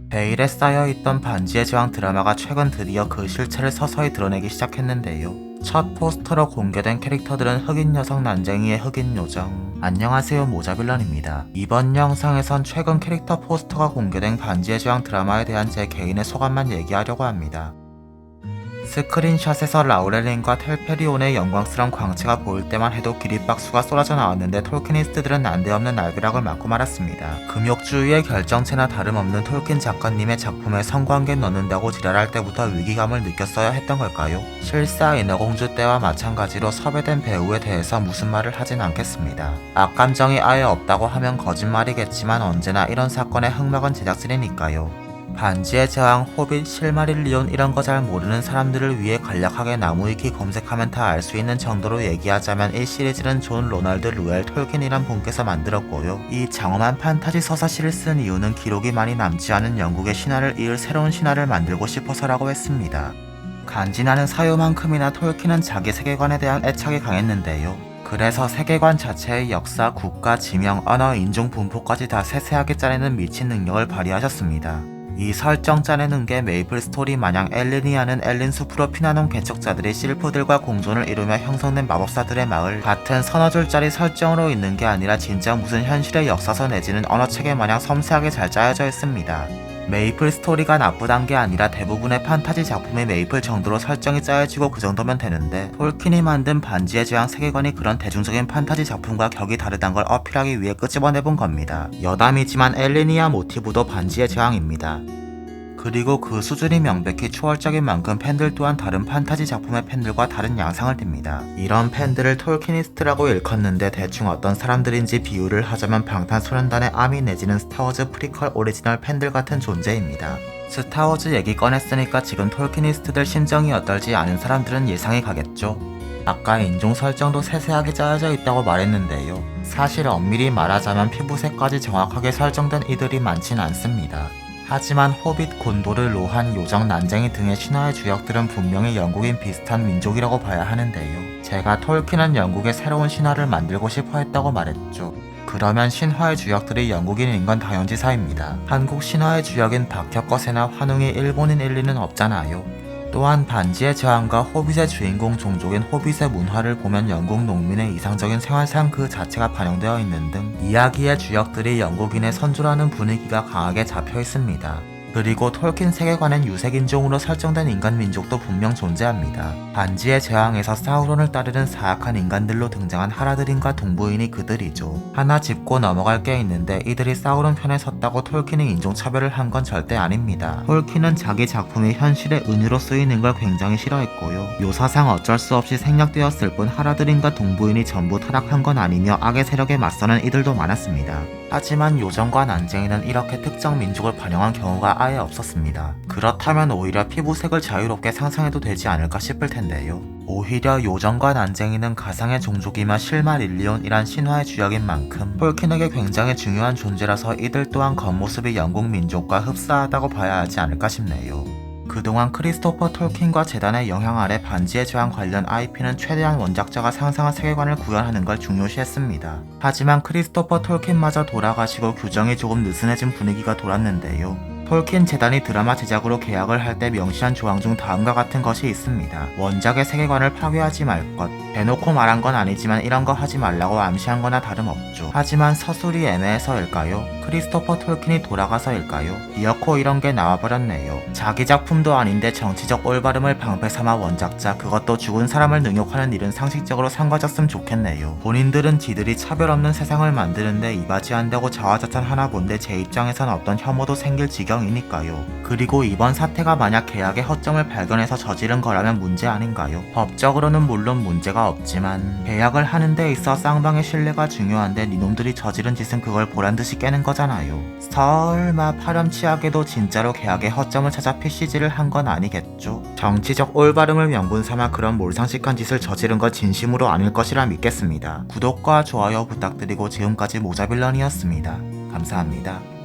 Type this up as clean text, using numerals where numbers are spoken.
베일에 쌓여있던 반지의 제왕 드라마가 최근 드디어 그 실체를 서서히 드러내기 시작했는데요. 첫 포스터로 공개된 캐릭터들은 흑인 여성 난쟁이의 흑인 요정. 안녕하세요, 모자빌런입니다. 이번 영상에선 최근 캐릭터 포스터가 공개된 반지의 제왕 드라마에 대한 제 개인의 소감만 얘기하려고 합니다. 스크린샷에서 라우렐린과 텔페리온의 영광스러운 광채가 보일 때만 해도 기립박수가 쏟아져 나왔는데 톨키니스트들은 난데없는 날벼락을 맞고 말았습니다. 금욕주의의 결정체나 다름없는 톨킨 작가님의 작품에 성관계 넣는다고 지랄할 때부터 위기감을 느꼈어야 했던 걸까요? 실사 인어공주 때와 마찬가지로 섭외된 배우에 대해서 무슨 말을 하진 않겠습니다. 악감정이 아예 없다고 하면 거짓말이겠지만 언제나 이런 사건의 흑막은 제작진이니까요. 반지의 제왕, 호빗, 실마릴리온 이런 거 잘 모르는 사람들을 위해 간략하게 나무위키 검색하면 다 알 수 있는 정도로 얘기하자면 이 시리즈는 존 로널드 루엘 톨킨이란 분께서 만들었고요. 이 장엄한 판타지 서사시를 쓴 이유는 기록이 많이 남지 않은 영국의 신화를 이을 새로운 신화를 만들고 싶어서라고 했습니다. 간지나는 사유만큼이나 톨킨은 자기 세계관에 대한 애착이 강했는데요. 그래서 세계관 자체의 역사, 국가, 지명, 언어, 인종, 분포까지 다 세세하게 짜내는 미친 능력을 발휘하셨습니다. 이 설정 짜내는 게 메이플 스토리 마냥 엘리니아는 엘린 숲으로 피나놓은 개척자들이 실프들과 공존을 이루며 형성된 마법사들의 마을 같은 서너 줄짜리 설정으로 있는 게 아니라 진짜 무슨 현실의 역사서 내지는 언어체계 마냥 섬세하게 잘 짜여져 있습니다. 메이플 스토리가 나쁘단 게 아니라 대부분의 판타지 작품의 메이플 정도로 설정이 짜여지고 그 정도면 되는데 톨킨이 만든 반지의 제왕 세계관이 그런 대중적인 판타지 작품과 격이 다르단 걸 어필하기 위해 끄집어내본 겁니다. 여담이지만 엘리니아 모티브도 반지의 제왕입니다. 그리고 그 수준이 명백히 초월적인 만큼 팬들 또한 다른 판타지 작품의 팬들과 다른 양상을 띱니다. 이런 팬들을 톨키니스트라고 일컫는데 대충 어떤 사람들인지 비유를 하자면 방탄소년단의 아미 내지는 스타워즈 프리퀄 오리지널 팬들 같은 존재입니다. 스타워즈 얘기 꺼냈으니까 지금 톨키니스트들 심정이 어떨지 아는 사람들은 예상이 가겠죠. 아까 인종 설정도 세세하게 짜여져 있다고 말했는데요. 사실 엄밀히 말하자면 피부색까지 정확하게 설정된 이들이 많진 않습니다. 하지만 호빗, 곤도르, 로한, 요정, 난쟁이 등의 신화의 주역들은 분명히 영국인 비슷한 민족이라고 봐야 하는데요. 제가 톨킨은 영국의 새로운 신화를 만들고 싶어 했다고 말했죠. 그러면 신화의 주역들이 영국인인 건 당연지사입니다. 한국 신화의 주역인 박혁거세나 환웅이 일본인 일리는 없잖아요. 또한 반지의 제왕과 호빗의 주인공 종족인 호빗의 문화를 보면 영국 농민의 이상적인 생활상 그 자체가 반영되어 있는 등 이야기의 주역들이 영국인의 선조라는 분위기가 강하게 잡혀 있습니다. 그리고 톨킨 세계관엔 유색인종으로 설정된 인간민족도 분명 존재합니다. 반지의 제왕에서 사우론을 따르는 사악한 인간들로 등장한 하라드린과 동부인이 그들이죠. 하나 짚고 넘어갈 게 있는데 이들이 사우론 편에 섰다고 톨킨이 인종차별을 한 건 절대 아닙니다. 톨킨은 자기 작품이 현실의 은유로 쓰이는 걸 굉장히 싫어했고요. 요사상 어쩔 수 없이 생략되었을 뿐 하라드린과 동부인이 전부 타락한 건 아니며 악의 세력에 맞서는 이들도 많았습니다. 하지만 요정과 난쟁이는 이렇게 특정 민족을 반영한 경우가 아예 없었습니다. 그렇다면 오히려 피부색을 자유롭게 상상해도 되지 않을까 싶을 텐데요. 오히려 요정과 난쟁이는 가상의 종족이며 실마릴리온이란 신화의 주역인 만큼 톨킨에게 굉장히 중요한 존재라서 이들 또한 겉모습이 영국 민족과 흡사하다고 봐야 하지 않을까 싶네요. 그동안 크리스토퍼 톨킨과 재단의 영향 아래 반지의 제왕 관련 IP는 최대한 원작자가 상상한 세계관을 구현하는 걸 중요시했습니다. 하지만 크리스토퍼 톨킨마저 돌아가시고 규정이 조금 느슨해진 분위기가 돌았는데요. 톨킨 재단이 드라마 제작으로 계약을 할 때 명시한 조항 중 다음과 같은 것이 있습니다. 원작의 세계관을 파괴하지 말 것. 대놓고 말한 건 아니지만 이런 거 하지 말라고 암시한 거나 다름없죠. 하지만 서술이 애매해서일까요? 크리스토퍼 톨킨이 돌아가서일까요? 이렇고 이런 게 나와버렸네요. 자기 작품도 아닌데 정치적 올바름을 방패 삼아 원작자, 그것도 죽은 사람을 능욕하는 일은 상식적으로 삼가졌으면 좋겠네요. 본인들은 지들이 차별 없는 세상을 만드는데 이바지한다고 자화자찬하나 본데 제 입장에선 어떤 혐오도 생길 지경이니까요. 그리고 이번 사태가 만약 계약의 허점을 발견해서 저지른 거라면 문제 아닌가요? 법적으로는 물론 문제가 없지만 계약을 하는 데 있어 쌍방의 신뢰가 중요한데 니놈들이 저지른 짓은 그걸 보란듯이 깨는 거잖아요. 설마 파렴치하게도 진짜로 계약의 허점을 찾아 PCG를 한 건 아니겠죠? 정치적 올바름을 명분 삼아 그런 몰상식한 짓을 저지른 건 진심으로 아닐 것이라 믿겠습니다. 구독과 좋아요 부탁드리고 지금까지 모자빌런이었습니다. 감사합니다.